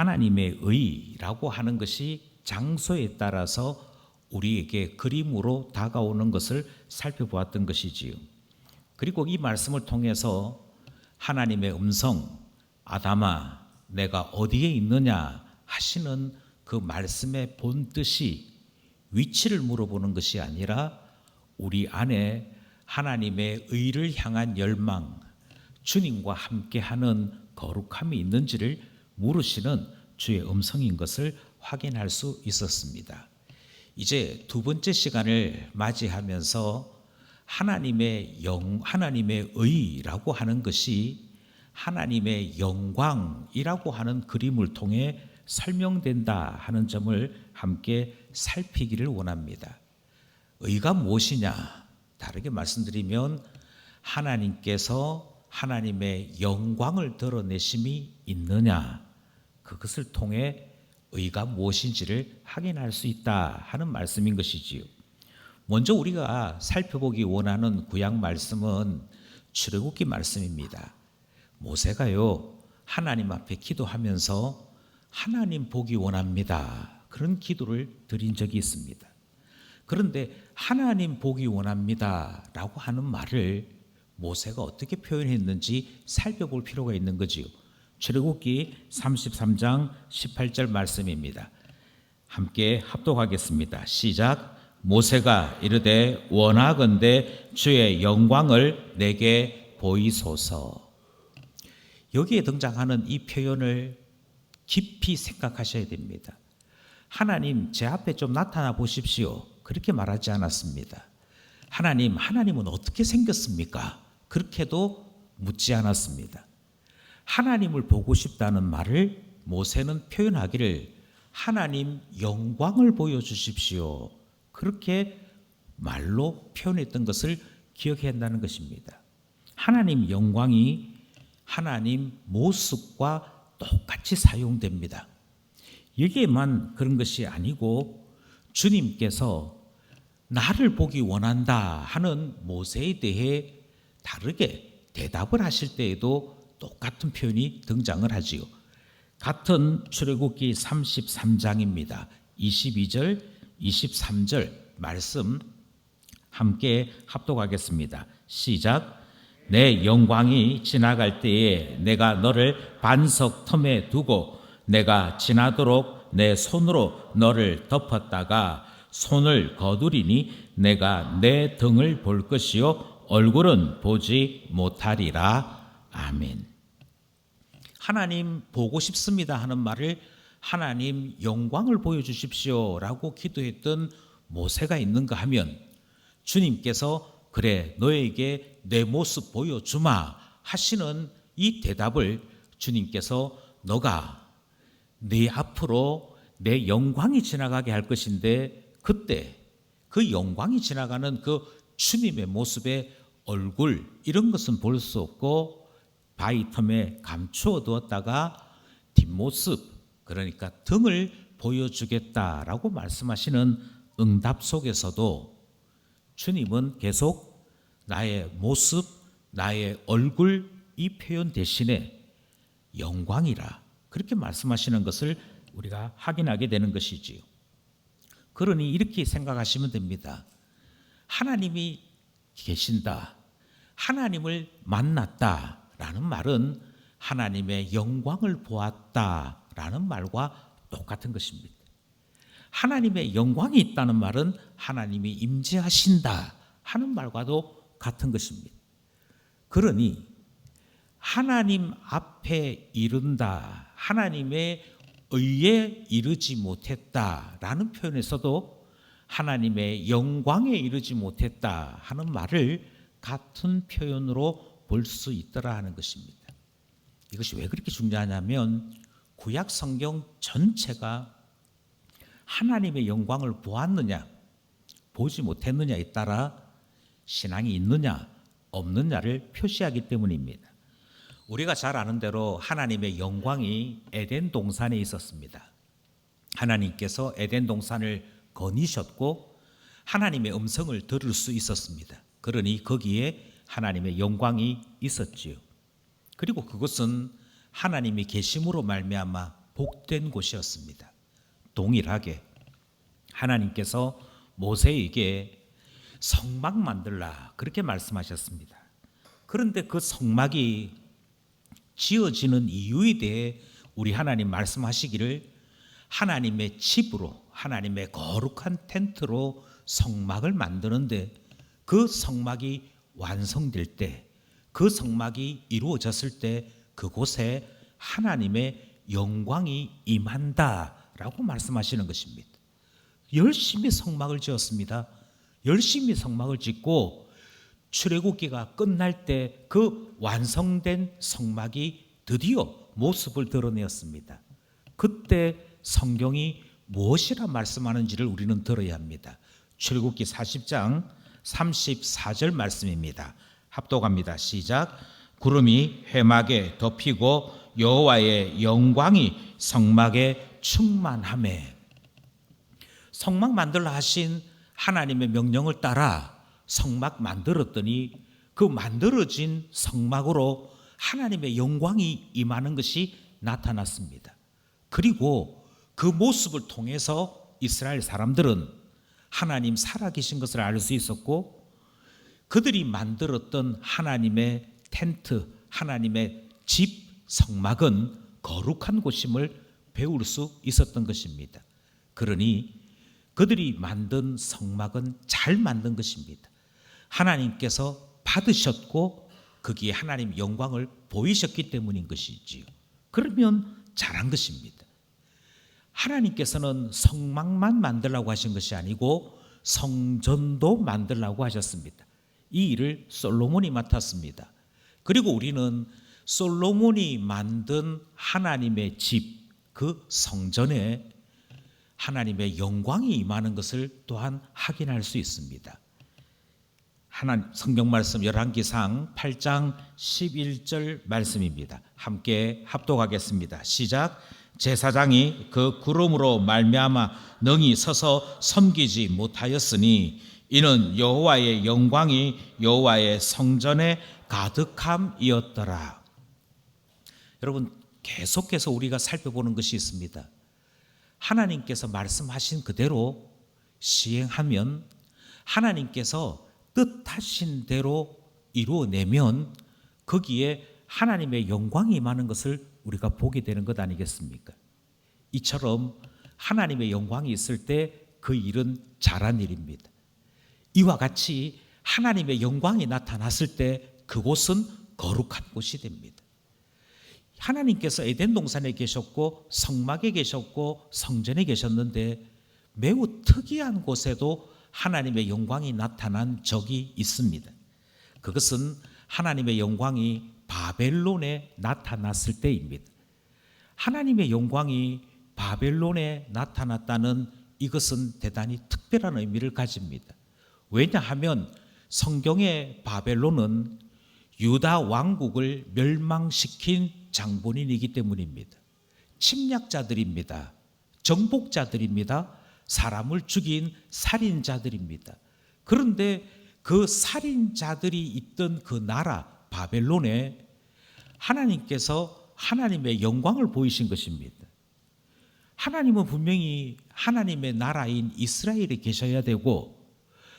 하나님의 의라고 하는 것이 장소에 따라서 우리에게 그림으로 다가오는 것을 살펴보았던 것이지요. 그리고 이 말씀을 통해서 하나님의 음성, 아담아 내가 어디에 있느냐 하시는 그 말씀의 본뜻이 위치를 물어보는 것이 아니라 우리 안에 하나님의 의를 향한 열망, 주님과 함께하는 거룩함이 있는지를 물으시는 주의 음성인 것을 확인할 수 있었습니다. 이제 두 번째 시간을 맞이하면서 하나님의 의라고 하는 것이 하나님의 영광이라고 하는 그림을 통해 설명된다 하는 점을 함께 살피기를 원합니다. 의가 무엇이냐? 다르게 말씀드리면 하나님께서 하나님의 영광을 드러내심이 있느냐? 그것을 통해 의가 무엇인지를 확인할 수 있다 하는 말씀인 것이지요. 먼저 우리가 살펴보기 원하는 구약 말씀은 출애굽기 말씀입니다. 모세가요 하나님 앞에 기도하면서 하나님 보기 원합니다. 그런 기도를 드린 적이 있습니다. 그런데 하나님 보기 원합니다 라고 하는 말을 모세가 어떻게 표현했는지 살펴볼 필요가 있는 거지요. 출애굽기 33장 18절 말씀입니다. 함께 합독하겠습니다. 시작. 모세가 이르되 원하건대 주의 영광을 내게 보이소서. 여기에 등장하는 이 표현을 깊이 생각하셔야 됩니다. 하나님 제 앞에 좀 나타나 보십시오. 그렇게 말하지 않았습니다. 하나님은 어떻게 생겼습니까? 그렇게도 묻지 않았습니다. 하나님을 보고 싶다는 말을 모세는 표현하기를 하나님 영광을 보여주십시오. 그렇게 말로 표현했던 것을 기억해야 한다는 것입니다. 하나님 영광이 하나님 모습과 똑같이 사용됩니다. 여기에만 그런 것이 아니고 주님께서 나를 보기 원한다 하는 모세에 대해 다르게 대답을 하실 때에도 똑같은 표현이 등장을 하지요. 같은 출애굽기 33장입니다. 22절, 23절 말씀 함께 합독하겠습니다. 시작. 내 영광이 지나갈 때에 내가 너를 반석 틈에 두고 내가 지나도록 내 손으로 너를 덮었다가 손을 거두리니 내가 내 등을 볼 것이요 얼굴은 보지 못하리라. 아멘. 하나님 보고 싶습니다 하는 말을 하나님 영광을 보여주십시오 라고 기도했던 모세가 있는가 하면 주님께서 그래 너에게 내 모습 보여주마 하시는 이 대답을 주님께서 너가 네 앞으로 내 영광이 지나가게 할 것인데 그때 그 영광이 지나가는 그 주님의 모습의 얼굴 이런 것은 볼 수 없고 바위 틈에 감추어 두었다가 뒷모습 그러니까 등을 보여주겠다라고 말씀하시는 응답 속에서도 주님은 계속 나의 모습, 나의 얼굴 이 표현 대신에 영광이라 그렇게 말씀하시는 것을 우리가 확인하게 되는 것이지요. 그러니 이렇게 생각하시면 됩니다. 하나님이 계신다, 하나님을 만났다라는 말은 하나님의 영광을 보았다라는 말과 똑같은 것입니다. 하나님의 영광이 있다는 말은 하나님이 임재하신다 하는 말과도 같은 것입니다. 그러니 하나님 앞에 이른다, 하나님의 의에 이르지 못했다라는 표현에서도 하나님의 영광에 이르지 못했다 하는 말을 같은 표현으로 볼 수 있더라 하는 것입니다. 이것이 왜 그렇게 중요하냐면 구약 성경 전체가 하나님의 영광을 보았느냐 보지 못했느냐에 따라 신앙이 있느냐 없느냐를 표시하기 때문입니다. 우리가 잘 아는 대로 하나님의 영광이 에덴 동산에 있었습니다. 하나님께서 에덴 동산을 거니셨고 하나님의 음성을 들을 수 있었습니다. 그러니 거기에 하나님의 영광이 있었지요. 그리고 그것은 하나님이 계심으로 말미암아 복된 곳이었습니다. 동일하게 하나님께서 모세에게 성막 만들라 그렇게 말씀하셨습니다. 그런데 그 성막이 지어지는 이유에 대해 우리 하나님 말씀하시기를 하나님의 집으로, 하나님의 거룩한 텐트로 성막을 만드는데 그 성막이 완성될 때, 그 성막이 이루어졌을 때 그곳에 하나님의 영광이 임한다라고 말씀하시는 것입니다. 열심히 성막을 지었습니다. 열심히 성막을 짓고 출애굽기가 끝날 때 그 완성된 성막이 드디어 모습을 드러내었습니다. 그때 성경이 무엇이라 말씀하는지를 우리는 들어야 합니다. 출애굽기 40장 34절 말씀입니다. 합독합니다. 시작. 구름이 회막에 덮이고 여호와의 영광이 성막에 충만하매. 성막 만들라 하신 하나님의 명령을 따라 성막 만들었더니 그 만들어진 성막으로 하나님의 영광이 임하는 것이 나타났습니다. 그리고 그 모습을 통해서 이스라엘 사람들은 하나님 살아계신 것을 알 수 있었고 그들이 만들었던 하나님의 텐트, 하나님의 집 성막은 거룩한 곳임을 배울 수 있었던 것입니다. 그러니 그들이 만든 성막은 잘 만든 것입니다. 하나님께서 받으셨고 거기에 하나님 영광을 보이셨기 때문인 것이지요. 그러면 잘한 것입니다. 하나님께서는 성막만 만들라고 하신 것이 아니고 성전도 만들라고 하셨습니다. 이 일을 솔로몬이 맡았습니다. 그리고 우리는 솔로몬이 만든 하나님의 집, 그 성전에 하나님의 영광이 임하는 것을 또한 확인할 수 있습니다. 성경 말씀 열왕기상 8장 11절 말씀입니다. 함께 합독하겠습니다. 시작. 제사장이 그 구름으로 말미암아 능히 서서 섬기지 못하였으니 이는 여호와의 영광이 여호와의 성전에 가득함이었더라. 여러분, 계속해서 우리가 살펴보는 것이 있습니다. 하나님께서 말씀하신 그대로 시행하면, 하나님께서 뜻하신 대로 이루어내면 거기에 하나님의 영광이 임하는 것을 우리가 보게 되는 것 아니겠습니까? 이처럼 하나님의 영광이 있을 때 그 일은 잘한 일입니다. 이와 같이 하나님의 영광이 나타났을 때 그곳은 거룩한 곳이 됩니다. 하나님께서 에덴 동산에 계셨고 성막에 계셨고 성전에 계셨는데 매우 특이한 곳에도 하나님의 영광이 나타난 적이 있습니다. 그것은 하나님의 영광이 바벨론에 나타났을 때입니다. 하나님의 영광이 바벨론에 나타났다는 이것은 대단히 특별한 의미를 가집니다. 왜냐하면 성경의 바벨론은 유다 왕국을 멸망시킨 장본인이기 때문입니다. 침략자들입니다. 정복자들입니다. 사람을 죽인 살인자들입니다. 그런데 그 살인자들이 있던 그 나라 바벨론에 하나님께서 하나님의 영광을 보이신 것입니다. 하나님은 분명히 하나님의 나라인 이스라엘에 계셔야 되고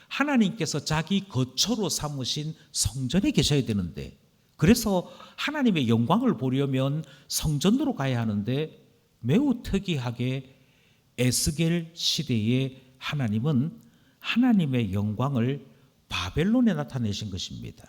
하나님께서 자기 거처로 삼으신 성전에 계셔야 되는데, 그래서 하나님의 영광을 보려면 성전으로 가야 하는데 매우 특이하게 에스겔 시대에 하나님은 하나님의 영광을 바벨론에 나타내신 것입니다.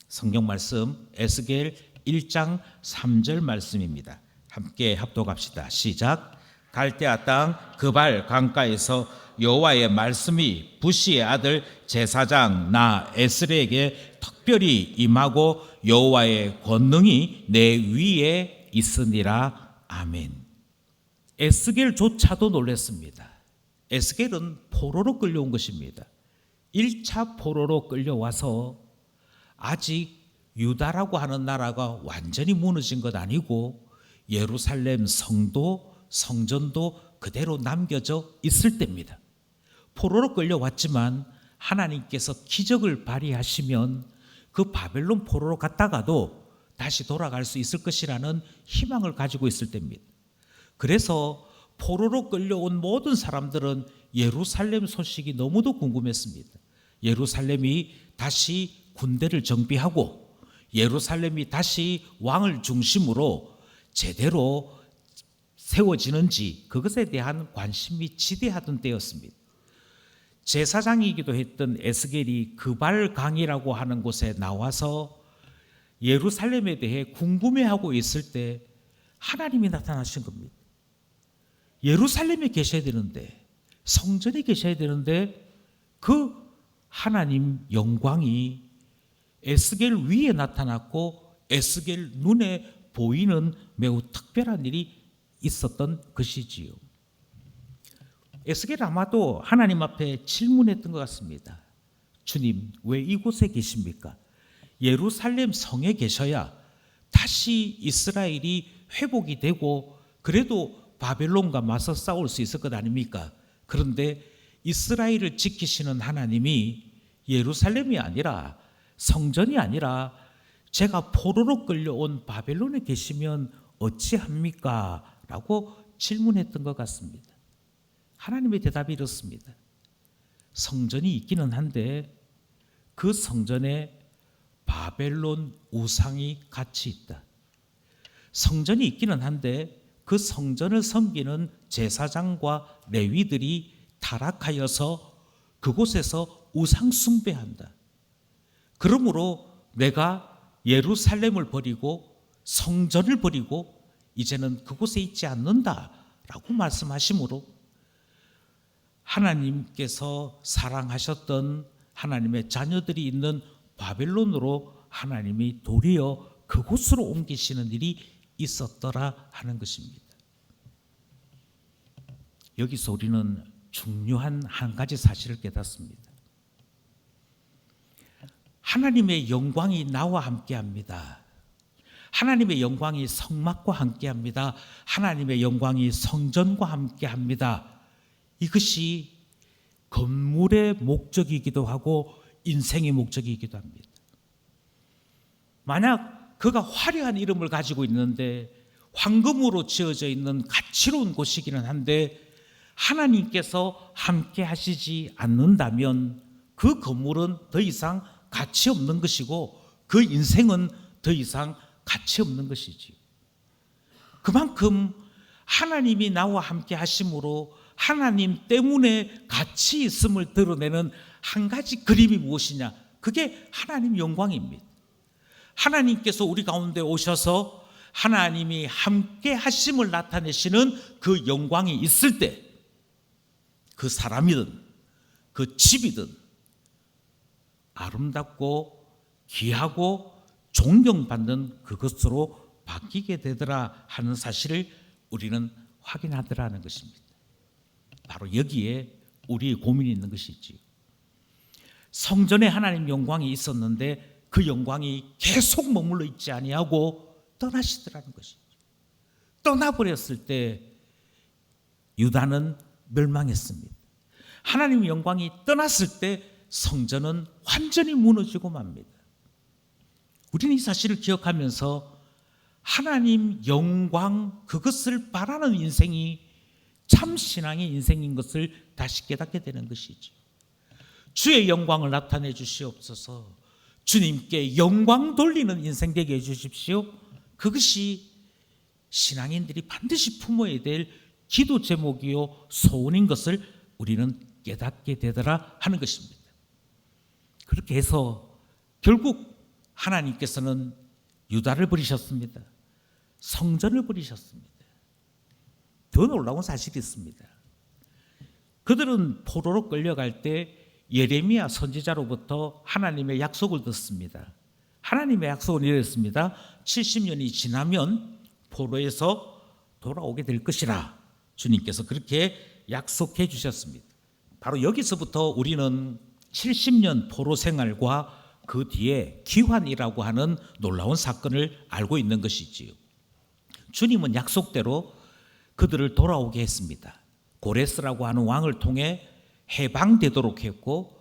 성경 말씀 에스겔 1장 3절 말씀입니다. 함께 합독합시다. 시작. 갈대아 땅 그발 강가에서 여호와의 말씀이 부시의 아들 제사장 나 에스겔에게 특별히 임하고 여호와의 권능이 내 위에 있으니라. 아멘. 에스겔조차도 놀랐습니다. 에스겔은 포로로 끌려온 것입니다. 1차 포로로 끌려와서 아직 유다라고 하는 나라가 완전히 무너진 것 아니고 예루살렘 성전도 그대로 남겨져 있을 때입니다. 포로로 끌려왔지만 하나님께서 기적을 발휘하시면 그 바벨론 포로로 갔다가도 다시 돌아갈 수 있을 것이라는 희망을 가지고 있을 때입니다. 그래서 포로로 끌려온 모든 사람들은 예루살렘 소식이 너무도 궁금했습니다. 예루살렘이 다시 군대를 정비하고 예루살렘이 다시 왕을 중심으로 제대로 세워지는지 그것에 대한 관심이 지대하던 때였습니다. 제사장이기도 했던 에스겔이 그발강이라고 하는 곳에 나와서 예루살렘에 대해 궁금해하고 있을 때 하나님이 나타나신 겁니다. 예루살렘에 계셔야 되는데, 성전에 계셔야 되는데 그 하나님 영광이 에스겔 위에 나타났고 에스겔 눈에 보이는 매우 특별한 일이 있었던 것이지요. 에스겔은 아마도 하나님 앞에 질문했던 것 같습니다. 주님, 왜 이곳에 계십니까? 예루살렘 성에 계셔야 다시 이스라엘이 회복이 되고 그래도 바벨론과 맞서 싸울 수 있을 것 아닙니까? 그런데 이스라엘을 지키시는 하나님이 예루살렘이 아니라 성전이 아니라 제가 포로로 끌려온 바벨론에 계시면 어찌합니까? 라고 질문했던 것 같습니다. 하나님의 대답이 이렇습니다. 성전이 있기는 한데 그 성전에 바벨론 우상이 같이 있다. 성전이 있기는 한데 그 성전을 섬기는 제사장과 레위들이 타락하여서 그곳에서 우상 숭배한다. 그러므로 내가 예루살렘을 버리고 성전을 버리고 이제는 그곳에 있지 않는다라고 말씀하시므로 하나님께서 사랑하셨던 하나님의 자녀들이 있는 바벨론으로 하나님이 도리어 그곳으로 옮기시는 일이 있었더라 하는 것입니다. 여기서 우리는 중요한 한 가지 사실을 깨닫습니다. 하나님의 영광이 나와 함께합니다. 하나님의 영광이 성막과 함께합니다. 하나님의 영광이 성전과 함께합니다. 이것이 건물의 목적이기도 하고 인생의 목적이기도 합니다. 만약 그가 화려한 이름을 가지고 있는데 황금으로 지어져 있는 가치로운 곳이기는 한데 하나님께서 함께 하시지 않는다면 그 건물은 더 이상 가치 없는 것이고 그 인생은 더 이상 가치 없는 것이지요. 그만큼 하나님이 나와 함께 하심으로 하나님 때문에 가치 있음을 드러내는 한 가지 그림이 무엇이냐? 그게 하나님 영광입니다. 하나님께서 우리 가운데 오셔서 하나님이 함께 하심을 나타내시는 그 영광이 있을 때 그 사람이든 그 집이든 아름답고 귀하고 존경받는 그것으로 바뀌게 되더라 하는 사실을 우리는 확인하더라는 것입니다. 바로 여기에 우리의 고민이 있는 것이지. 성전에 하나님 영광이 있었는데 그 영광이 계속 머물러 있지 아니하고 떠나시더라는 것이죠. 떠나버렸을 때 유다는 멸망했습니다. 하나님의 영광이 떠났을 때 성전은 완전히 무너지고 맙니다. 우리는 이 사실을 기억하면서 하나님 영광 그것을 바라는 인생이 참 신앙의 인생인 것을 다시 깨닫게 되는 것이죠. 주의 영광을 나타내 주시옵소서. 주님께 영광 돌리는 인생 되게 해주십시오. 그것이 신앙인들이 반드시 품어야 될 기도 제목이요 소원인 것을 우리는 깨닫게 되더라 하는 것입니다. 그렇게 해서 결국 하나님께서는 유다를 버리셨습니다. 성전을 버리셨습니다. 더 놀라운 사실이 있습니다. 그들은 포로로 끌려갈 때 예레미야 선지자로부터 하나님의 약속을 듣습니다. 하나님의 약속은 이랬습니다. 70년이 지나면 포로에서 돌아오게 될 것이라 주님께서 그렇게 약속해 주셨습니다. 바로 여기서부터 우리는 70년 포로 생활과 그 뒤에 기환이라고 하는 놀라운 사건을 알고 있는 것이지요. 주님은 약속대로 그들을 돌아오게 했습니다. 고레스라고 하는 왕을 통해 해방되도록 했고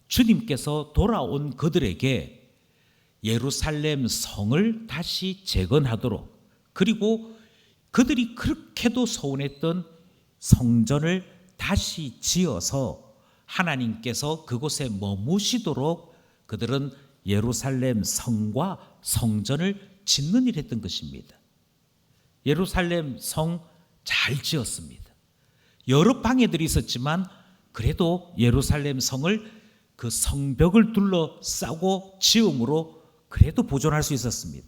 주님께서 돌아온 그들에게 예루살렘 성을 다시 재건하도록 그리고 그들이 그렇게도 소원했던 성전을 다시 지어서 하나님께서 그곳에 머무시도록 그들은 예루살렘 성과 성전을 짓는 일을 했던 것입니다. 예루살렘 성 잘 지었습니다. 여러 방해들이 있었지만 그래도 예루살렘 성을 그 성벽을 둘러싸고 지음으로 그래도 보존할 수 있었습니다.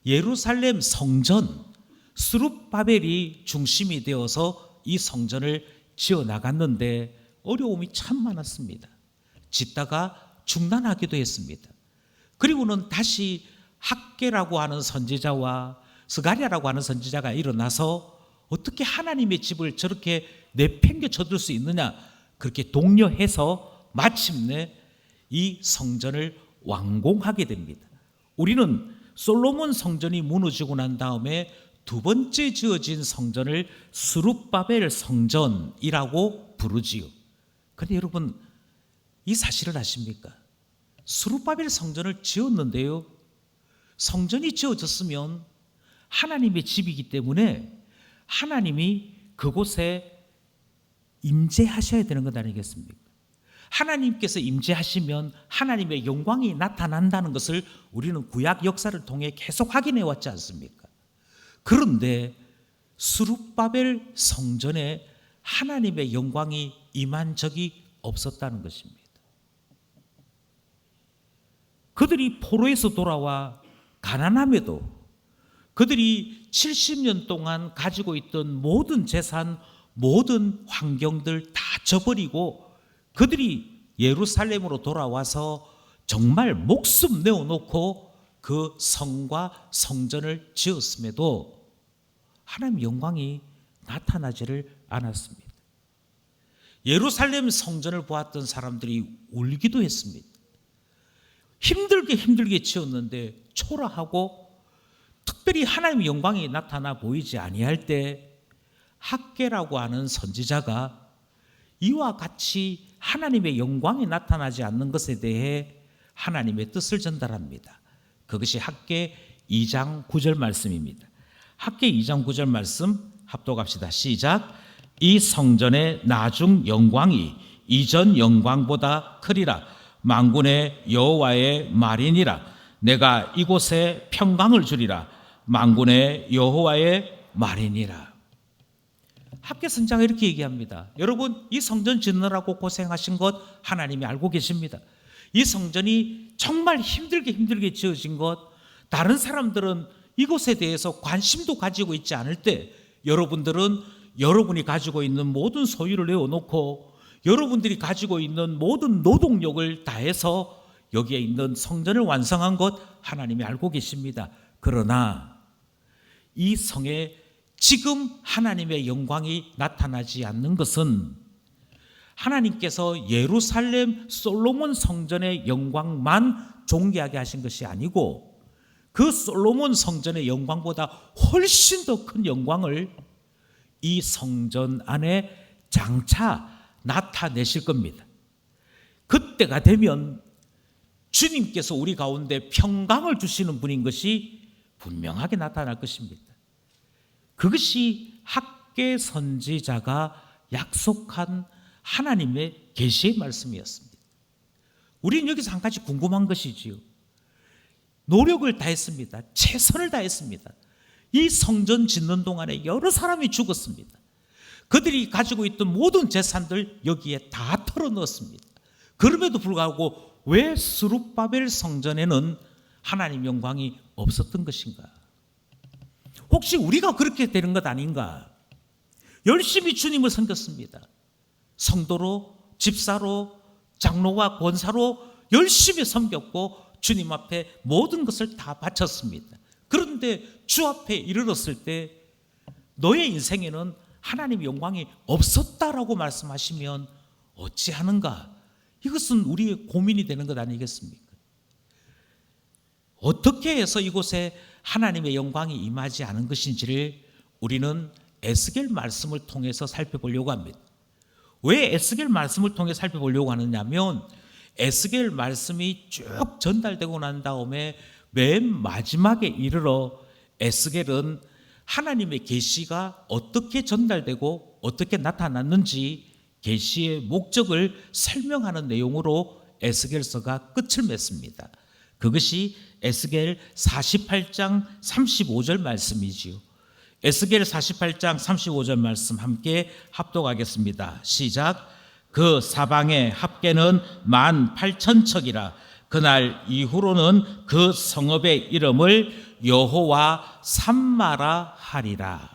예루살렘 성전, 스룹바벨이 중심이 되어서 이 성전을 지어 나갔는데 어려움이 참 많았습니다. 짓다가 중단하기도 했습니다. 그리고는 다시 학개라고 하는 선지자와 스가랴라고 하는 선지자가 일어나서 어떻게 하나님의 집을 저렇게 내팽겨 쳐둘 수 있느냐, 그렇게 독려해서 마침내 이 성전을 완공하게 됩니다. 우리는 솔로몬 성전이 무너지고 난 다음에 두 번째 지어진 성전을 스룹바벨 성전이라고 부르지요. 그런데 여러분, 이 사실을 아십니까? 스룹바벨 성전을 지었는데요, 성전이 지어졌으면 하나님의 집이기 때문에 하나님이 그곳에 임재하셔야 되는 것 아니겠습니까? 하나님께서 임재하시면 하나님의 영광이 나타난다는 것을 우리는 구약 역사를 통해 계속 확인해 왔지 않습니까? 그런데 스룹바벨 성전에 하나님의 영광이 임한 적이 없었다는 것입니다. 그들이 포로에서 돌아와 가난함에도 그들이 70년 동안 가지고 있던 모든 재산, 모든 환경들 다 저버리고 그들이 예루살렘으로 돌아와서 정말 목숨 내어놓고 그 성과 성전을 지었음에도 하나님의 영광이 나타나지를 않았습니다. 예루살렘 성전을 보았던 사람들이 울기도 했습니다. 힘들게 지었는데 초라하고 특별히 하나님의 영광이 나타나 보이지 아니할 때 학개라고 하는 선지자가 이와 같이 하나님의 영광이 나타나지 않는 것에 대해 하나님의 뜻을 전달합니다. 그것이 학개 2장 9절 말씀입니다. 학개 2장 9절 말씀 합독합시다. 시작. 이 성전의 나중 영광이 이전 영광보다 크리라. 만군의 여호와의 말이니라. 내가 이곳에 평강을 주리라. 만군의 여호와의 말이니라. 학개 선지자가 이렇게 얘기합니다. 여러분, 이 성전 짓느라고 고생하신 것 하나님이 알고 계십니다. 이 성전이 정말 힘들게 지어진 것, 다른 사람들은 이곳에 대해서 관심도 가지고 있지 않을 때 여러분들은 여러분이 가지고 있는 모든 소유를 내어놓고 여러분들이 가지고 있는 모든 노동력을 다해서 여기에 있는 성전을 완성한 것 하나님이 알고 계십니다. 그러나 이 성에 지금 하나님의 영광이 나타나지 않는 것은 하나님께서 예루살렘 솔로몬 성전의 영광만 존귀하게 하신 것이 아니고 그 솔로몬 성전의 영광보다 훨씬 더 큰 영광을 이 성전 안에 장차 나타내실 겁니다. 그때가 되면 주님께서 우리 가운데 평강을 주시는 분인 것이 분명하게 나타날 것입니다. 그것이 학개 선지자가 약속한 하나님의 계시의 말씀이었습니다. 우리는 여기서 한 가지 궁금한 것이지요. 노력을 다했습니다. 최선을 다했습니다. 이 성전 짓는 동안에 여러 사람이 죽었습니다. 그들이 가지고 있던 모든 재산들 여기에 다 털어넣었습니다. 그럼에도 불구하고 왜 스룹바벨 성전에는 하나님 영광이 없었던 것인가? 혹시 우리가 그렇게 되는 것 아닌가? 열심히 주님을 섬겼습니다. 성도로, 집사로, 장로와 권사로 열심히 섬겼고 주님 앞에 모든 것을 다 바쳤습니다. 그런데 주 앞에 이르렀을 때 너의 인생에는 하나님의 영광이 없었다라고 말씀하시면 어찌하는가? 이것은 우리의 고민이 되는 것 아니겠습니까? 어떻게 해서 이곳에 하나님의 영광이 임하지 않은 것인지를 우리는 에스겔 말씀을 통해서 살펴보려고 합니다. 왜 에스겔 말씀을 통해 살펴보려고 하느냐면 에스겔 말씀이 쭉 전달되고 난 다음에 맨 마지막에 이르러 에스겔은 하나님의 계시가 어떻게 전달되고 어떻게 나타났는지 계시의 목적을 설명하는 내용으로 에스겔서가 끝을 맺습니다. 그것이 에스겔 48장 35절 말씀이지요. 에스겔 48장 35절 말씀 함께 합독하겠습니다. 시작. 그 사방의 합계는 18,000척이라. 그날 이후로는 그 성읍의 이름을 여호와 삼마라 하리라.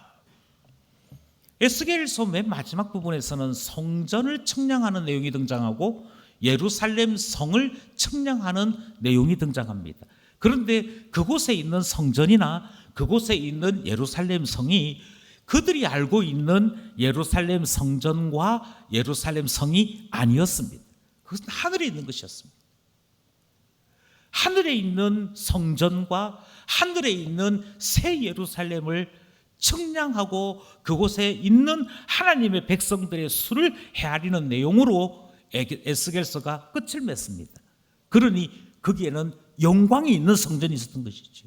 에스겔서 맨 마지막 부분에서는 성전을 청량하는 내용이 등장하고 예루살렘 성을 청량하는 내용이 등장합니다. 그런데 그곳에 있는 성전이나 그곳에 있는 예루살렘 성이 그들이 알고 있는 예루살렘 성전과 예루살렘 성이 아니었습니다. 그것은 하늘에 있는 것이었습니다. 하늘에 있는 성전과 하늘에 있는 새 예루살렘을 청량하고 그곳에 있는 하나님의 백성들의 수를 헤아리는 내용으로 에스겔서가 끝을 맺습니다. 그러니 거기에는 영광이 있는 성전이 있었던 것이죠.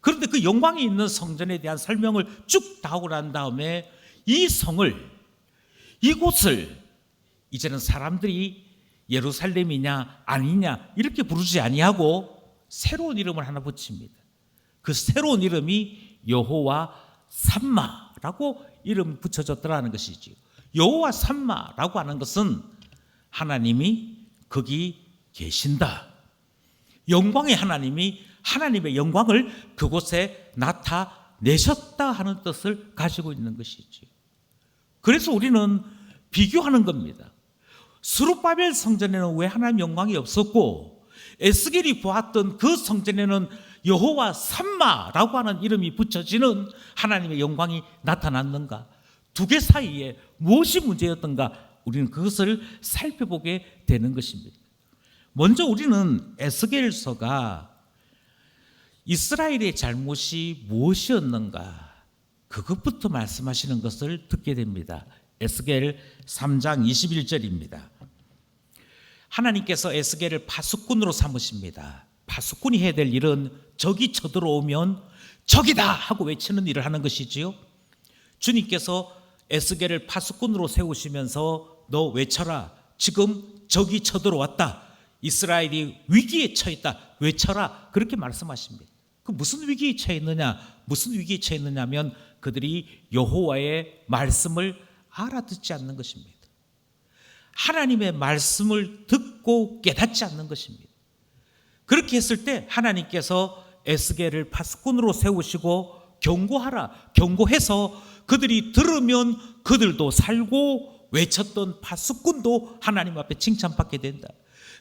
그런데 그 영광이 있는 성전에 대한 설명을 쭉 다 하고 난 다음에 이 성을, 이곳을 이제는 사람들이 예루살렘이냐 아니냐 이렇게 부르지 아니하고 새로운 이름을 하나 붙입니다. 그 새로운 이름이 여호와 삼마라고 이름 붙여졌더라는 것이지요. 여호와 삼마라고 하는 것은 하나님이 거기 계신다. 영광의 하나님이 하나님의 영광을 그곳에 나타내셨다 하는 뜻을 가지고 있는 것이지. 그래서 우리는 비교하는 겁니다. 스룹바벨 성전에는 왜 하나님 영광이 없었고 에스겔이 보았던 그 성전에는 여호와 삼마라고 하는 이름이 붙여지는 하나님의 영광이 나타났는가? 두 개 사이에 무엇이 문제였던가? 우리는 그것을 살펴보게 되는 것입니다. 먼저 우리는 에스겔서가 이스라엘의 잘못이 무엇이었는가? 그것부터 말씀하시는 것을 듣게 됩니다. 에스겔 3장 21절입니다. 하나님께서 에스겔을 파수꾼으로 삼으십니다. 파수꾼이 해야 될 일은 적이 쳐들어오면 적이다 하고 외치는 일을 하는 것이지요. 주님께서 에스겔을 파수꾼으로 세우시면서 너 외쳐라. 지금 적이 쳐들어왔다. 이스라엘이 위기에 처했다. 외쳐라. 그렇게 말씀하십니다. 그 무슨 위기에 처했느냐? 무슨 위기에 처했느냐면 그들이 여호와의 말씀을 알아듣지 않는 것입니다. 하나님의 말씀을 듣고 깨닫지 않는 것입니다. 그렇게 했을 때 하나님께서 에스겔을 파수꾼으로 세우시고 경고하라. 경고해서 그들이 들으면 그들도 살고 외쳤던 파수꾼도 하나님 앞에 칭찬받게 된다.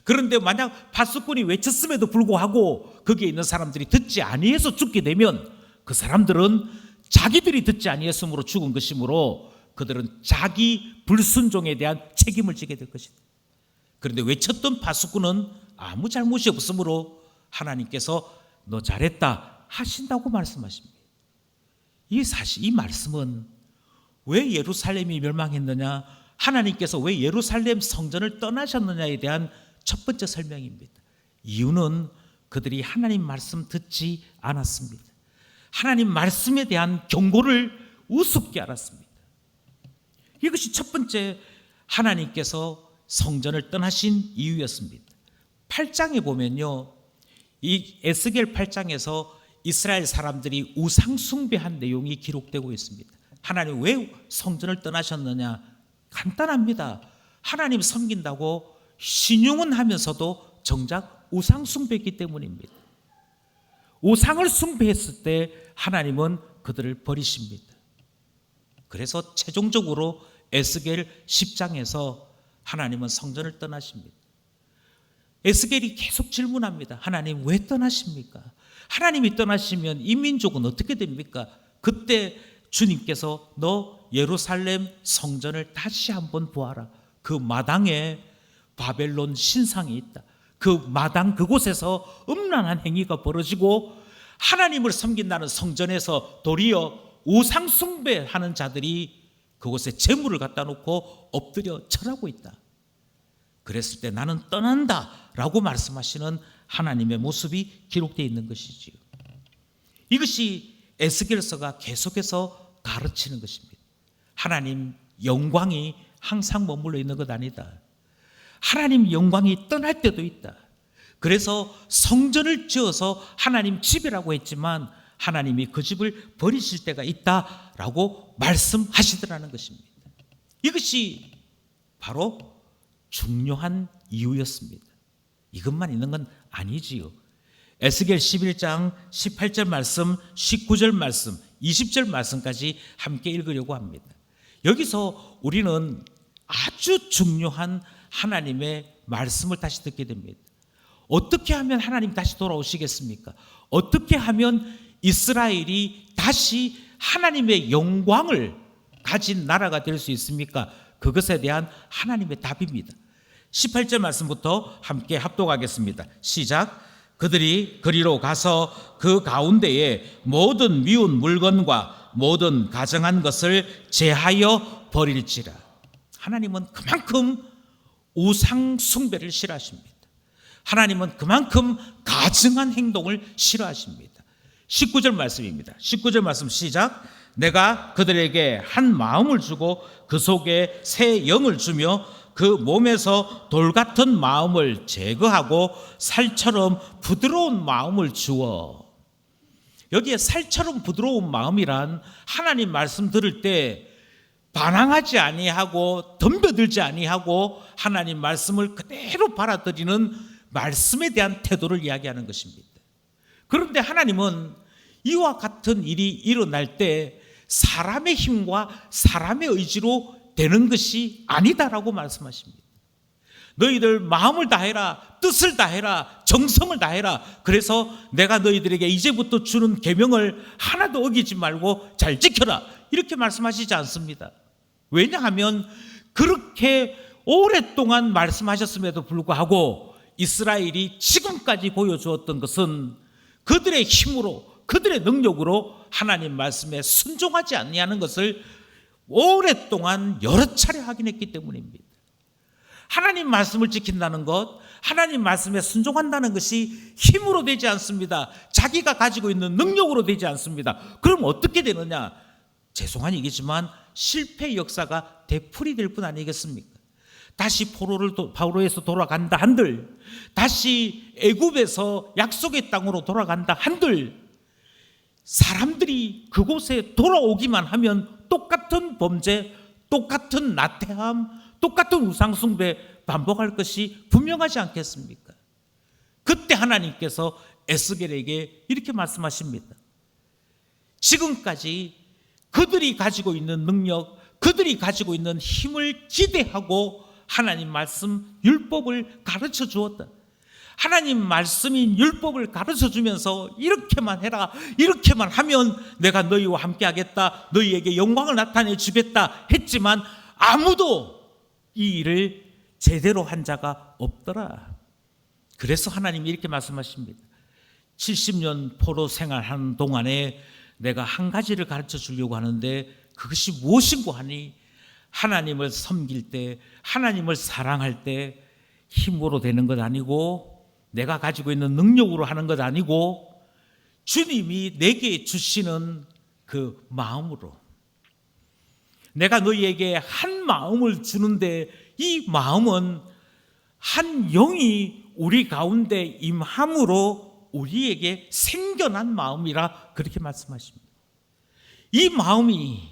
그런데 만약 파수꾼이 외쳤음에도 불구하고 거기에 있는 사람들이 듣지 아니해서 죽게 되면 그 사람들은 자기들이 듣지 아니했으므로 죽은 것이므로 그들은 자기 불순종에 대한 책임을 지게 될 것이다. 그런데 외쳤던 파수꾼은 아무 잘못이 없으므로 하나님께서 너 잘했다 하신다고 말씀하십니다. 이 말씀은 왜 예루살렘이 멸망했느냐, 하나님께서 왜 예루살렘 성전을 떠나셨느냐에 대한 첫 번째 설명입니다. 이유는 그들이 하나님 말씀 듣지 않았습니다. 하나님 말씀에 대한 경고를 우습게 알았습니다. 이것이 첫 번째 하나님께서 성전을 떠나신 이유였습니다. 8장에 보면요, 이 에스겔 8장에서 이스라엘 사람들이 우상 숭배한 내용이 기록되고 있습니다. 하나님 왜 성전을 떠나셨느냐? 간단합니다. 하나님 섬긴다고 신용은 하면서도 정작 우상 숭배했기 때문입니다. 우상을 숭배했을 때 하나님은 그들을 버리십니다. 그래서 최종적으로 에스겔 10장에서 하나님은 성전을 떠나십니다. 에스겔이 계속 질문합니다. 하나님 왜 떠나십니까? 하나님이 떠나시면 이 민족은 어떻게 됩니까? 그때 주님께서 너 예루살렘 성전을 다시 한번 보아라. 그 마당에 바벨론 신상이 있다. 그 마당 그곳에서 음란한 행위가 벌어지고 하나님을 섬긴다는 성전에서 도리어 우상 숭배하는 자들이 그곳에 재물을 갖다 놓고 엎드려 절하고 있다. 그랬을 때 나는 떠난다 라고 말씀하시는 하나님의 모습이 기록되어 있는 것이지요. 이것이 에스겔서가 계속해서 가르치는 것입니다. 하나님 영광이 항상 머물러 있는 것 아니다. 하나님 영광이 떠날 때도 있다. 그래서 성전을 지어서 하나님 집이라고 했지만 하나님이 그 집을 버리실 때가 있다라고 말씀하시더라는 것입니다. 이것이 바로 중요한 이유였습니다. 이것만 있는 건 아니지요. 에스겔 11장 18절 말씀, 19절 말씀, 20절 말씀까지 함께 읽으려고 합니다. 여기서 우리는 아주 중요한 하나님의 말씀을 다시 듣게 됩니다. 어떻게 하면 하나님 다시 돌아오시겠습니까? 어떻게 하면 이스라엘이 다시 하나님의 영광을 가진 나라가 될 수 있습니까? 그것에 대한 하나님의 답입니다. 18절 말씀부터 함께 합독하겠습니다. 시작. 그들이 그리로 가서 그 가운데에 모든 미운 물건과 모든 가증한 것을 제하여 버릴지라. 하나님은 그만큼 우상 숭배를 싫어하십니다. 하나님은 그만큼 가증한 행동을 싫어하십니다. 19절 말씀입니다. 19절 말씀 시작. 내가 그들에게 한 마음을 주고 그 속에 새 영을 주며 그 몸에서 돌 같은 마음을 제거하고 살처럼 부드러운 마음을 주어. 여기에 살처럼 부드러운 마음이란 하나님 말씀 들을 때 반항하지 아니하고 덤벼들지 아니하고 하나님 말씀을 그대로 받아들이는 말씀에 대한 태도를 이야기하는 것입니다. 그런데 하나님은 이와 같은 일이 일어날 때 사람의 힘과 사람의 의지로 되는 것이 아니다라고 말씀하십니다. 너희들 마음을 다해라, 뜻을 다해라, 정성을 다해라. 그래서 내가 너희들에게 이제부터 주는 계명을 하나도 어기지 말고 잘 지켜라. 이렇게 말씀하시지 않습니다. 왜냐하면 그렇게 오랫동안 말씀하셨음에도 불구하고 이스라엘이 지금까지 보여주었던 것은 그들의 힘으로, 그들의 능력으로 하나님 말씀에 순종하지 아니하는 것을 오랫동안 여러 차례 확인했기 때문입니다. 하나님 말씀을 지킨다는 것, 하나님 말씀에 순종한다는 것이 힘으로 되지 않습니다. 자기가 가지고 있는 능력으로 되지 않습니다. 그럼 어떻게 되느냐? 죄송한 얘기지만 실패 역사가 되풀이될 뿐 아니겠습니까? 다시 포로에서 돌아간다 한들, 다시 애굽에서 약속의 땅으로 돌아간다 한들, 사람들이 그곳에 돌아오기만 하면 똑같은 범죄, 똑같은 나태함, 똑같은 우상숭배 반복할 것이 분명하지 않겠습니까? 그때 하나님께서 에스겔에게 이렇게 말씀하십니다. 지금까지 그들이 가지고 있는 능력, 그들이 가지고 있는 힘을 기대하고 하나님 말씀, 율법을 가르쳐 주었다. 하나님 말씀인 율법을 가르쳐 주면서 이렇게만 해라, 이렇게만 하면 내가 너희와 함께 하겠다, 너희에게 영광을 나타내 주겠다 했지만 아무도 이 일을 제대로 한 자가 없더라. 그래서 하나님이 이렇게 말씀하십니다. 70년 포로 생활하는 동안에 내가 한 가지를 가르쳐 주려고 하는데 그것이 무엇인고 하니, 하나님을 섬길 때, 하나님을 사랑할 때 힘으로 되는 것 아니고, 내가 가지고 있는 능력으로 하는 것 아니고, 주님이 내게 주시는 그 마음으로, 내가 너희에게 한 마음을 주는데 이 마음은 한 영이 우리 가운데 임함으로 우리에게 생겨난 마음이라 그렇게 말씀하십니다. 이 마음이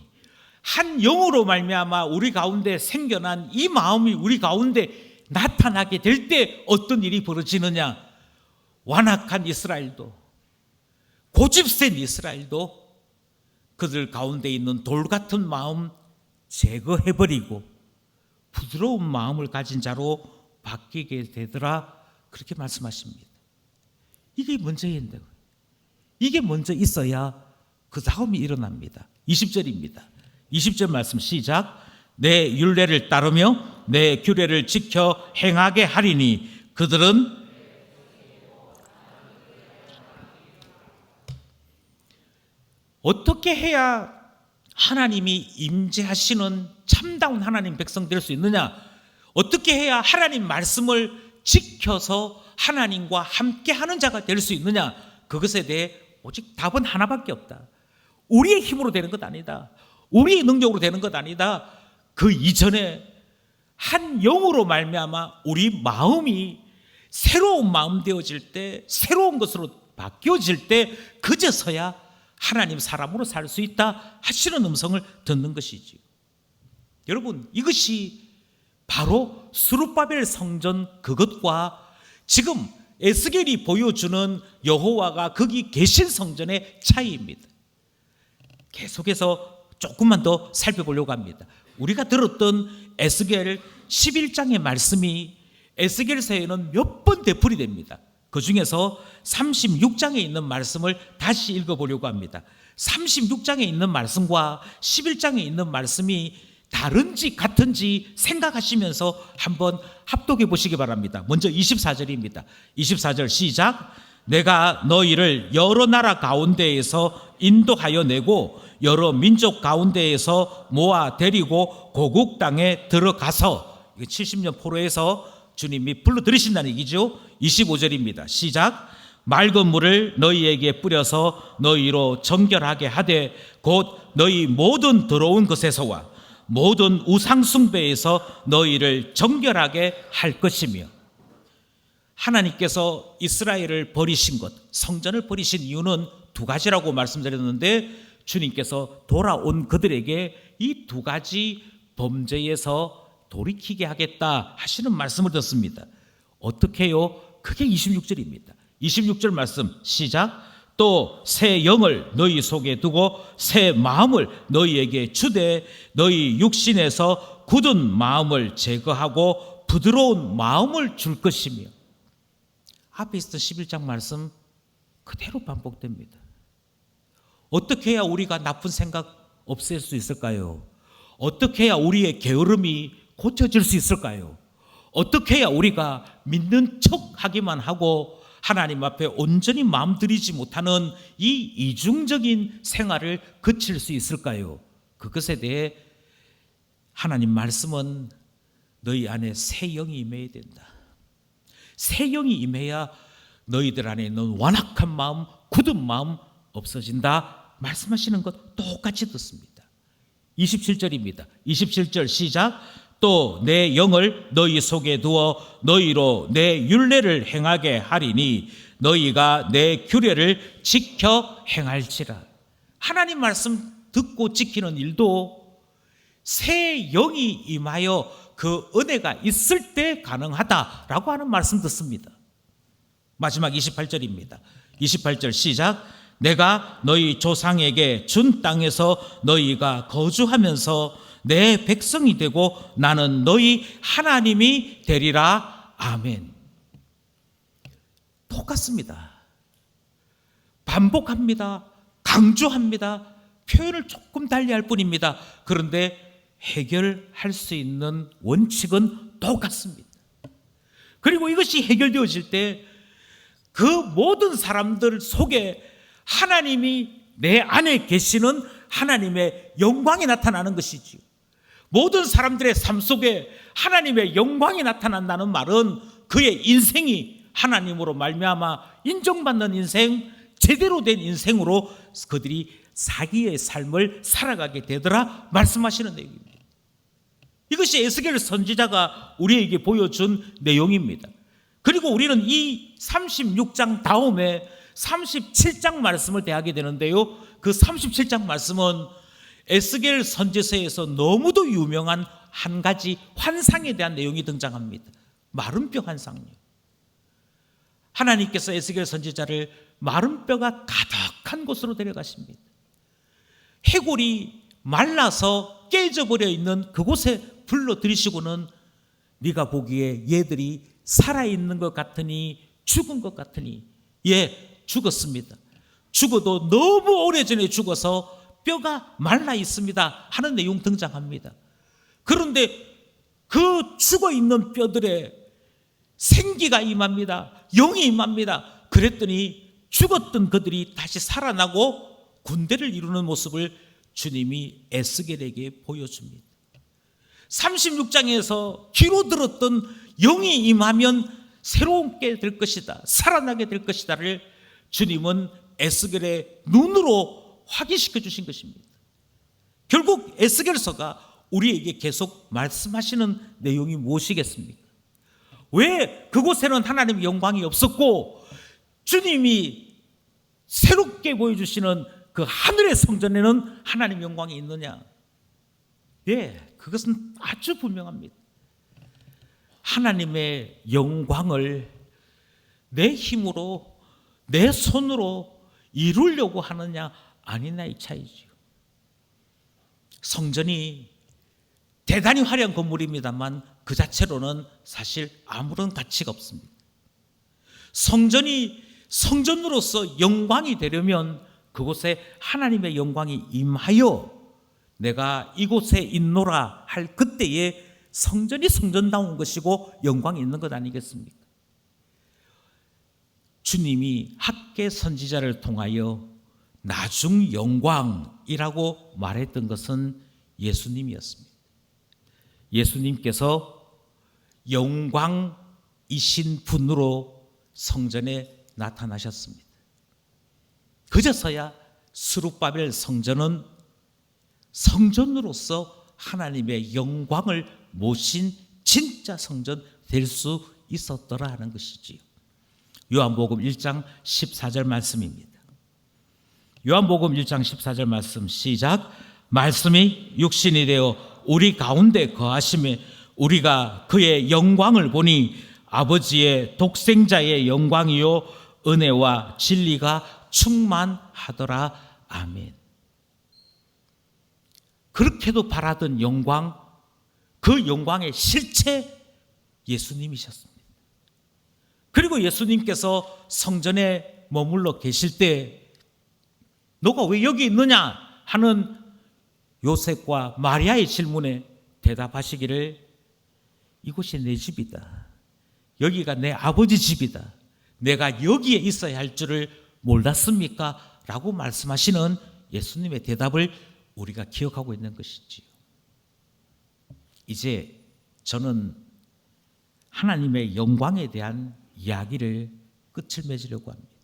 한 영으로 말미암아 우리 가운데 생겨난 이 마음이 우리 가운데 나타나게 될 때 어떤 일이 벌어지느냐? 완악한 이스라엘도, 고집센 이스라엘도 그들 가운데 있는 돌 같은 마음 제거해버리고 부드러운 마음을 가진 자로 바뀌게 되더라, 그렇게 말씀하십니다. 이게 문제인데, 이게 먼저 있어야 그 다음이 일어납니다. 20절입니다. 20절 말씀 시작. 내 율례를 따르며 내 규례를 지켜 행하게 하리니 그들은 어떻게 해야 하나님이 임재하시는 참다운 하나님 백성 될 수 있느냐? 어떻게 해야 하나님 말씀을 지켜서 하나님과 함께하는 자가 될 수 있느냐? 그것에 대해 오직 답은 하나밖에 없다. 우리의 힘으로 되는 것 아니다. 우리의 능력으로 되는 것 아니다. 그 이전에 한 영으로 말미암아 우리 마음이 새로운 마음 되어질 때, 새로운 것으로 바뀌어질 때 그제서야 하나님 사람으로 살 수 있다 하시는 음성을 듣는 것이지요. 여러분, 이것이 바로 스룹바벨 성전 그것과 지금 에스겔이 보여주는 여호와가 거기 계신 성전의 차이입니다. 계속해서 조금만 더 살펴보려고 합니다. 우리가 들었던 에스겔 11장의 말씀이 에스겔서에는 몇 번 되풀이 됩니다. 그 중에서 36장에 있는 말씀을 다시 읽어보려고 합니다. 36장에 있는 말씀과 11장에 있는 말씀이 다른지 같은지 생각하시면서 한번 합독해 보시기 바랍니다. 먼저 24절입니다. 24절 시작. 내가 너희를 여러 나라 가운데에서 인도하여 내고 여러 민족 가운데에서 모아 데리고 고국 땅에 들어가서, 70년 포로에서 주님이 불러들이신다는 얘기죠. 25절입니다. 시작. 맑은 물을 너희에게 뿌려서 너희로 정결하게 하되 곧 너희 모든 더러운 것에서와 모든 우상 숭배에서 너희를 정결하게 할 것이며, 하나님께서 이스라엘을 버리신 것, 성전을 버리신 이유는 두 가지라고 말씀드렸는데 주님께서 돌아온 그들에게 이 두 가지 범죄에서 돌이키게 하겠다 하시는 말씀을 듣습니다. 어떻게 해요? 그게 26절입니다. 26절 말씀 시작. 또 새 영을 너희 속에 두고 새 마음을 너희에게 주되 너희 육신에서 굳은 마음을 제거하고 부드러운 마음을 줄 것이며. 앞에 있었던 11장 말씀 그대로 반복됩니다. 어떻게 해야 우리가 나쁜 생각 없앨 수 있을까요? 어떻게 해야 우리의 게으름이 고쳐질 수 있을까요? 어떻게 해야 우리가 믿는 척 하기만 하고 하나님 앞에 온전히 마음 들이지 못하는 이 이중적인 생활을 그칠 수 있을까요? 그것에 대해 하나님 말씀은 너희 안에 새 영이 임해야 된다. 새 영이 임해야 너희들 안에 있는 완악한 마음, 굳은 마음 없어진다 말씀하시는 것 똑같이 듣습니다. 27절입니다. 27절 시작. 또 내 영을 너희 속에 두어 너희로 내 율례를 행하게 하리니 너희가 내 규례를 지켜 행할지라. 하나님 말씀 듣고 지키는 일도 새 영이 임하여 그 은혜가 있을 때 가능하다라고 하는 말씀 듣습니다. 마지막 28절입니다. 28절 시작. 내가 너희 조상에게 준 땅에서 너희가 거주하면서 내 백성이 되고 나는 너희 하나님이 되리라. 아멘. 똑같습니다. 반복합니다. 강조합니다. 표현을 조금 달리할 뿐입니다. 그런데 해결할 수 있는 원칙은 똑같습니다. 그리고 이것이 해결되어질 때 그 모든 사람들 속에 하나님이 내 안에 계시는 하나님의 영광이 나타나는 것이지요. 모든 사람들의 삶 속에 하나님의 영광이 나타난다는 말은 그의 인생이 하나님으로 말미암아 인정받는 인생, 제대로 된 인생으로 그들이 자기의 삶을 살아가게 되더라 말씀하시는 내용입니다. 이것이 에스겔 선지자가 우리에게 보여준 내용입니다. 그리고 우리는 이 36장 다음에 37장 말씀을 대하게 되는데요, 그 37장 말씀은 에스겔 선지서에서 너무도 유명한 한 가지 환상에 대한 내용이 등장합니다. 마른 뼈 환상이요. 하나님께서 에스겔 선지자를 마른 뼈가 가득한 곳으로 데려가십니다. 해골이 말라서 깨져버려 있는 그곳에 불러들이시고는 네가 보기에 얘들이 살아있는 것 같으니 죽은 것 같으니, 예, 죽었습니다. 죽어도 너무 오래전에 죽어서 뼈가 말라 있습니다 하는 내용 등장합니다. 그런데 그 죽어있는 뼈들에 생기가 임합니다. 영이 임합니다. 그랬더니 죽었던 그들이 다시 살아나고 군대를 이루는 모습을 주님이 에스겔에게 보여줍니다. 36장에서 귀로 들었던 영이 임하면 새롭게 될 것이다, 살아나게 될 것이다를 주님은 에스겔의 눈으로 확인시켜 주신 것입니다. 결국 에스겔서가 우리에게 계속 말씀하시는 내용이 무엇이겠습니까? 왜 그곳에는 하나님의 영광이 없었고 주님이 새롭게 보여주시는 그 하늘의 성전에는 하나님의 영광이 있느냐? 네, 그것은 아주 분명합니다. 하나님의 영광을 내 힘으로 내 손으로 이루려고 하느냐 아니냐의 차이지요. 성전이 대단히 화려한 건물입니다만 그 자체로는 사실 아무런 가치가 없습니다. 성전이 성전으로서 영광이 되려면 그곳에 하나님의 영광이 임하여 내가 이곳에 있노라 할 그때에 성전이 성전다운 것이고 영광이 있는 것 아니겠습니까? 주님이 학계 선지자를 통하여 나중 영광이라고 말했던 것은 예수님이었습니다. 예수님께서 영광이신 분으로 성전에 나타나셨습니다. 그제서야 스룹바벨 성전은 성전으로서 하나님의 영광을 모신 진짜 성전 될 수 있었더라 하는 것이지요. 요한복음 1장 14절 말씀입니다. 요한복음 1장 14절 말씀 시작. 말씀이 육신이 되어 우리 가운데 거하심에 우리가 그의 영광을 보니 아버지의 독생자의 영광이요 은혜와 진리가 충만하더라. 아멘. 그렇게도 바라던 영광, 그 영광의 실체 예수님이셨습니다. 그리고 예수님께서 성전에 머물러 계실 때 너가 왜 여기 있느냐 하는 요셉과 마리아의 질문에 대답하시기를 이곳이 내 집이다. 여기가 내 아버지 집이다. 내가 여기에 있어야 할 줄을 몰랐습니까? 라고 말씀하시는 예수님의 대답을 우리가 기억하고 있는 것이지요. 이제 저는 하나님의 영광에 대한 이야기를 끝을 맺으려고 합니다.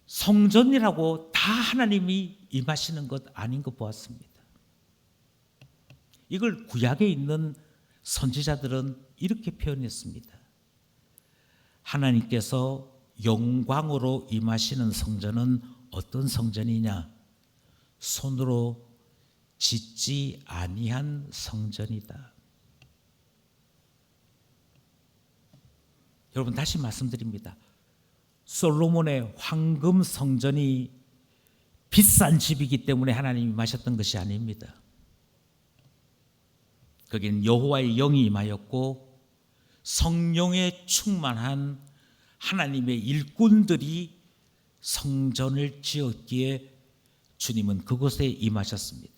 성전이라고 다 하나님이 임하시는 것 아닌 것 보았습니다. 이걸 구약에 있는 선지자들은 이렇게 표현했습니다. 하나님께서 영광으로 임하시는 성전은 어떤 성전이냐? 손으로 짓지 아니한 성전이다. 여러분 다시 말씀드립니다. 솔로몬의 황금 성전이 비싼 집이기 때문에 하나님이 임하셨던 것이 아닙니다. 거기는 여호와의 영이 임하였고 성령에 충만한 하나님의 일꾼들이 성전을 지었기에 주님은 그곳에 임하셨습니다.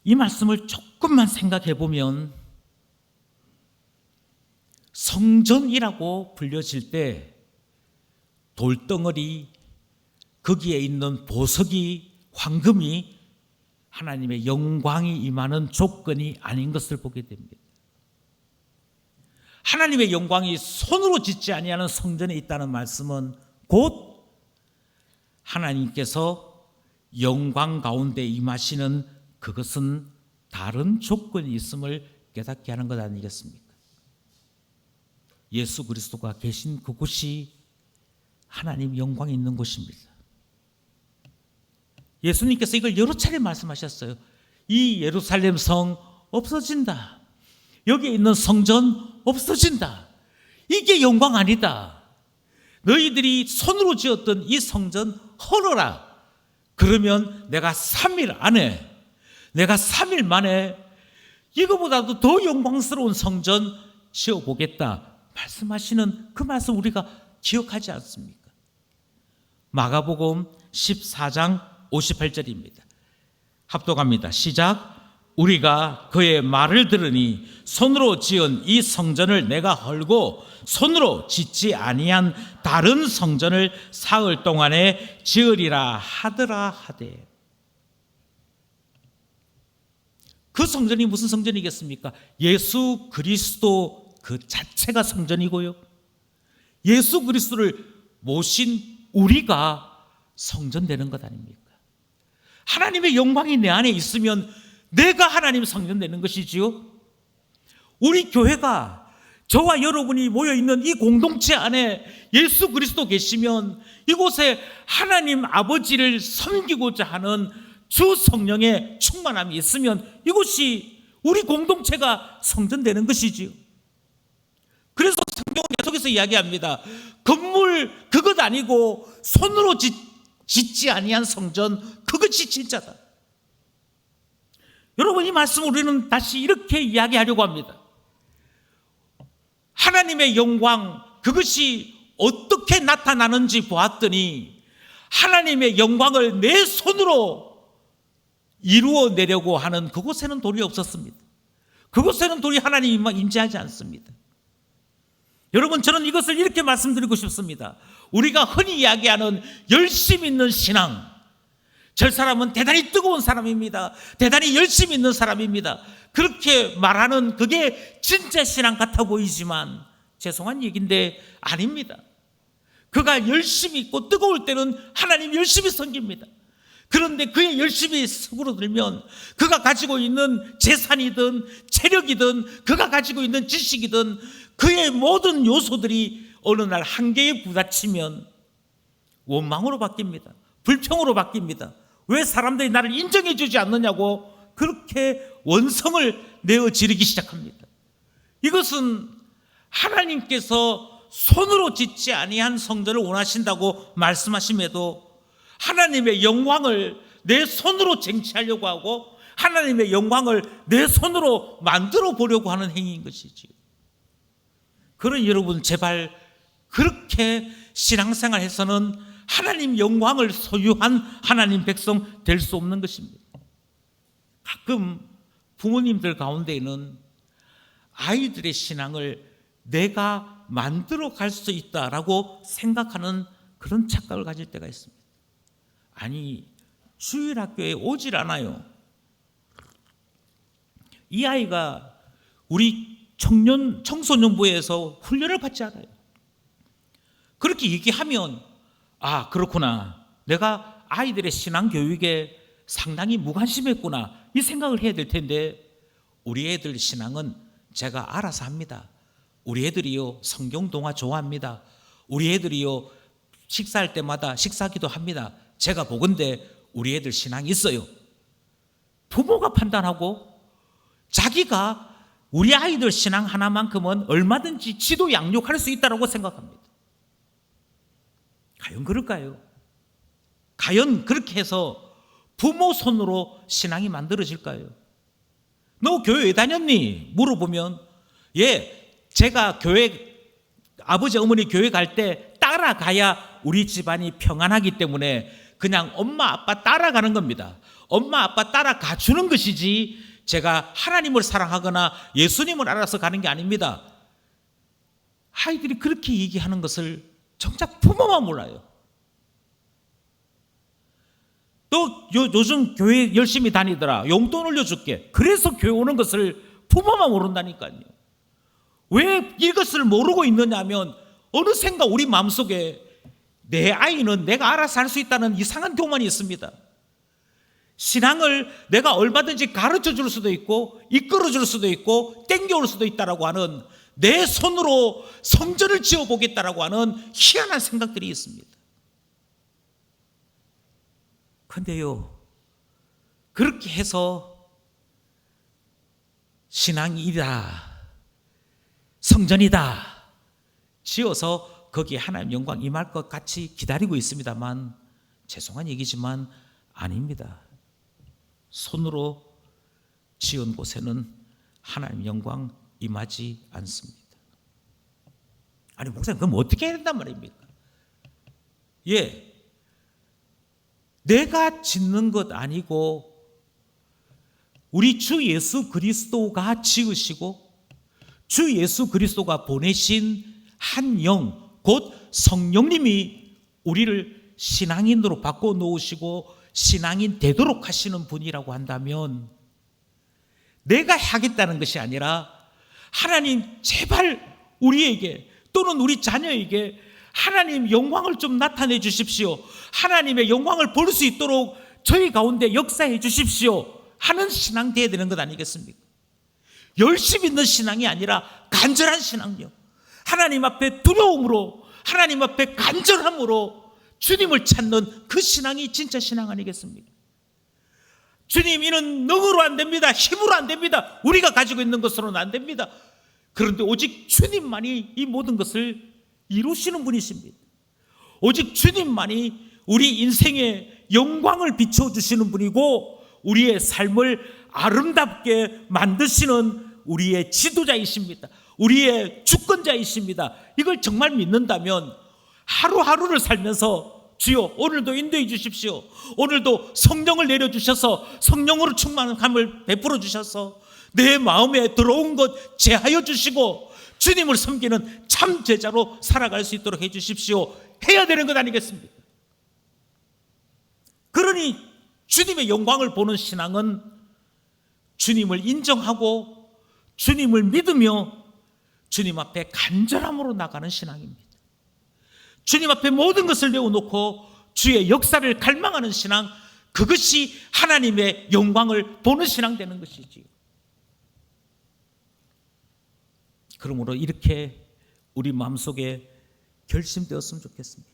이 말씀을 조금만 생각해 보면 성전이라고 불려질 때 돌덩어리, 거기에 있는 보석이, 황금이 하나님의 영광이 임하는 조건이 아닌 것을 보게 됩니다. 하나님의 영광이 손으로 짓지 아니하는 성전에 있다는 말씀은 곧 하나님께서 영광 가운데 임하시는 그것은 다른 조건이 있음을 깨닫게 하는 것 아니겠습니까? 예수 그리스도가 계신 그곳이 하나님 영광이 있는 곳입니다. 예수님께서 이걸 여러 차례 말씀하셨어요. 이 예루살렘 성 없어진다. 여기에 있는 성전 없어진다. 이게 영광 아니다. 너희들이 손으로 지었던 이 성전 헐어라. 그러면 내가 3일 안에, 내가 3일 만에 이거보다도 더 영광스러운 성전 지어보겠다 말씀하시는 그 말씀 우리가 기억하지 않습니까? 마가복음 14장 58절입니다. 합독합니다. 시작. 우리가 그의 말을 들으니 손으로 지은 이 성전을 내가 헐고 손으로 짓지 아니한 다른 성전을 사흘 동안에 지으리라 하더라 하되. 그 성전이 무슨 성전이겠습니까? 예수 그리스도 그 자체가 성전이고요. 예수 그리스도를 모신 우리가 성전되는 것 아닙니까? 하나님의 영광이 내 안에 있으면 내가 하나님 성전되는 것이지요. 우리 교회가 저와 여러분이 모여있는 이 공동체 안에 예수 그리스도 계시면 이곳에 하나님 아버지를 섬기고자 하는 주 성령의 충만함이 있으면 이곳이 우리 공동체가 성전되는 것이지요. 그래서 성경은 계속해서 이야기합니다. 건물 그것 아니고 손으로 짓지 아니한 성전 그것이 진짜다. 여러분, 이 말씀을 우리는 다시 이렇게 이야기하려고 합니다. 하나님의 영광 그것이 어떻게 나타나는지 보았더니 하나님의 영광을 내 손으로 이루어내려고 하는 그곳에는 돌이 없었습니다. 그곳에는 돌이 하나님이 임재하지 않습니다. 여러분, 저는 이것을 이렇게 말씀드리고 싶습니다. 우리가 흔히 이야기하는 열심 있는 신앙, 저 사람은 대단히 뜨거운 사람입니다. 대단히 열심히 있는 사람입니다. 그렇게 말하는 그게 진짜 신앙 같아 보이지만 죄송한 얘기인데 아닙니다. 그가 열심히 있고 뜨거울 때는 하나님 열심히 섬깁니다. 그런데 그의 열심히 수그러들면 그가 가지고 있는 재산이든 체력이든 그가 가지고 있는 지식이든 그의 모든 요소들이 어느 날 한계에 부딪히면 원망으로 바뀝니다. 불평으로 바뀝니다. 왜 사람들이 나를 인정해 주지 않느냐고 그렇게 원성을 내어 지르기 시작합니다. 이것은 하나님께서 손으로 짓지 아니한 성전을 원하신다고 말씀하심에도 하나님의 영광을 내 손으로 쟁취하려고 하고 하나님의 영광을 내 손으로 만들어 보려고 하는 행위인 것이지요. 그러니 여러분, 제발 그렇게 신앙생활에서는 하나님 영광을 소유한 하나님 백성 될 수 없는 것입니다. 가끔 부모님들 가운데에는 아이들의 신앙을 내가 만들어 갈 수 있다라고 생각하는 그런 착각을 가질 때가 있습니다. 아니, 주일학교에 오질 않아요. 이 아이가 우리 청소년부에서 훈련을 받지 않아요. 그렇게 얘기하면 아, 그렇구나, 내가 아이들의 신앙 교육에 상당히 무관심했구나, 이 생각을 해야 될 텐데, 우리 애들 신앙은 제가 알아서 합니다. 우리 애들이요 성경 동화 좋아합니다. 우리 애들이요 식사할 때마다 식사기도 합니다. 제가 보건대 우리 애들 신앙이 있어요. 부모가 판단하고 자기가 우리 아이들 신앙 하나만큼은 얼마든지 지도 양육할 수 있다고 생각합니다. 과연 그럴까요? 과연 그렇게 해서 부모 손으로 신앙이 만들어질까요? 너 교회 왜 다녔니? 물어보면 예, 제가 교회, 아버지 어머니 교회 갈 때 따라가야 우리 집안이 평안하기 때문에 그냥 엄마 아빠 따라가는 겁니다. 엄마 아빠 따라가 주는 것이지 제가 하나님을 사랑하거나 예수님을 알아서 가는 게 아닙니다. 아이들이 그렇게 얘기하는 것을 정작 부모만 몰라요. 너 요즘 교회 열심히 다니더라, 용돈 올려줄게, 그래서 교회 오는 것을 부모만 모른다니까요. 왜 이것을 모르고 있느냐 하면 어느샌가 우리 마음속에 내 아이는 내가 알아서 할 수 있다는 이상한 교만이 있습니다. 신앙을 내가 얼마든지 가르쳐 줄 수도 있고 이끌어 줄 수도 있고 땡겨올 수도 있다라고 하는, 내 손으로 성전을 지어보겠다라고 하는 희한한 생각들이 있습니다. 그런데요, 그렇게 해서 신앙이다, 성전이다 지어서 거기에 하나님 영광 임할 것 같이 기다리고 있습니다만 죄송한 얘기지만 아닙니다. 손으로 지은 곳에는 하나님 영광 임하지 않습니다. 아니 목사님, 그럼 어떻게 해야 된단 말입니까? 예, 내가 짓는 것 아니고 우리 주 예수 그리스도가 지으시고 주 예수 그리스도가 보내신 한 영, 곧 성령님이 우리를 신앙인으로 바꿔놓으시고 신앙인 되도록 하시는 분이라고 한다면 내가 하겠다는 것이 아니라 하나님 제발 우리에게 또는 우리 자녀에게 하나님 영광을 좀 나타내 주십시오. 하나님의 영광을 볼 수 있도록 저희 가운데 역사해 주십시오 하는 신앙 되어야 되는 것 아니겠습니까? 열심 있는 신앙이 아니라 간절한 신앙요. 하나님 앞에 두려움으로, 하나님 앞에 간절함으로 주님을 찾는 그 신앙이 진짜 신앙 아니겠습니까? 주님, 이는 능으로 안 됩니다. 힘으로 안 됩니다. 우리가 가지고 있는 것으로는 안 됩니다. 그런데 오직 주님만이 이 모든 것을 이루시는 분이십니다. 오직 주님만이 우리 인생의 영광을 비춰주시는 분이고 우리의 삶을 아름답게 만드시는 우리의 지도자이십니다. 우리의 주권자이십니다. 이걸 정말 믿는다면 하루하루를 살면서 주여 오늘도 인도해 주십시오. 오늘도 성령을 내려주셔서 성령으로 충만함을 베풀어 주셔서 내 마음에 들어온 것 제하여 주시고 주님을 섬기는 참 제자로 살아갈 수 있도록 해 주십시오. 해야 되는 것 아니겠습니까? 그러니 주님의 영광을 보는 신앙은 주님을 인정하고 주님을 믿으며 주님 앞에 간절함으로 나가는 신앙입니다. 주님 앞에 모든 것을 내어놓고 주의 역사를 갈망하는 신앙, 그것이 하나님의 영광을 보는 신앙 되는 것이지요. 그러므로 이렇게 우리 마음속에 결심되었으면 좋겠습니다.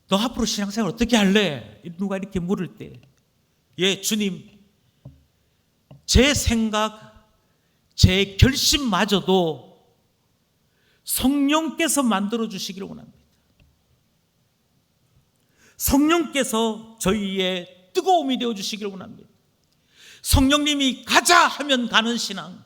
너 앞으로 신앙생활 어떻게 할래? 누가 이렇게 물을 때, 예, 주님, 제 생각, 제 결심마저도 성령께서 만들어 주시기를 원합니다. 성령께서 저희의 뜨거움이 되어 주시기를 원합니다. 성령님이 가자 하면 가는 신앙,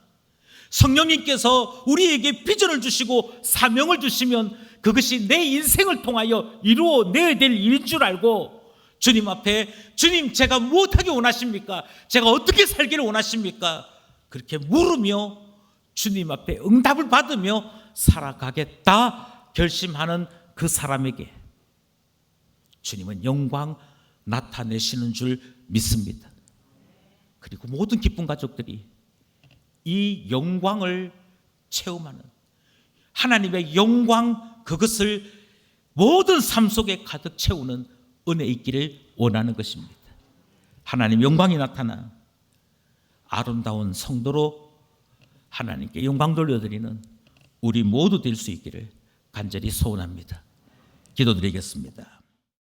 성령님께서 우리에게 비전을 주시고 사명을 주시면 그것이 내 인생을 통하여 이루어내야 될 일인 줄 알고 주님 앞에, 주님 제가 무엇하기 원하십니까? 제가 어떻게 살기를 원하십니까? 그렇게 물으며 주님 앞에 응답을 받으며 살아가겠다 결심하는 그 사람에게 주님은 영광 나타내시는 줄 믿습니다. 그리고 모든 기쁜 가족들이 이 영광을 체험하는 하나님의 영광, 그것을 모든 삶 속에 가득 채우는 은혜 있기를 원하는 것입니다. 하나님 영광이 나타나 아름다운 성도로 하나님께 영광 돌려드리는 우리 모두 될 수 있기를 간절히 소원합니다. 기도드리겠습니다.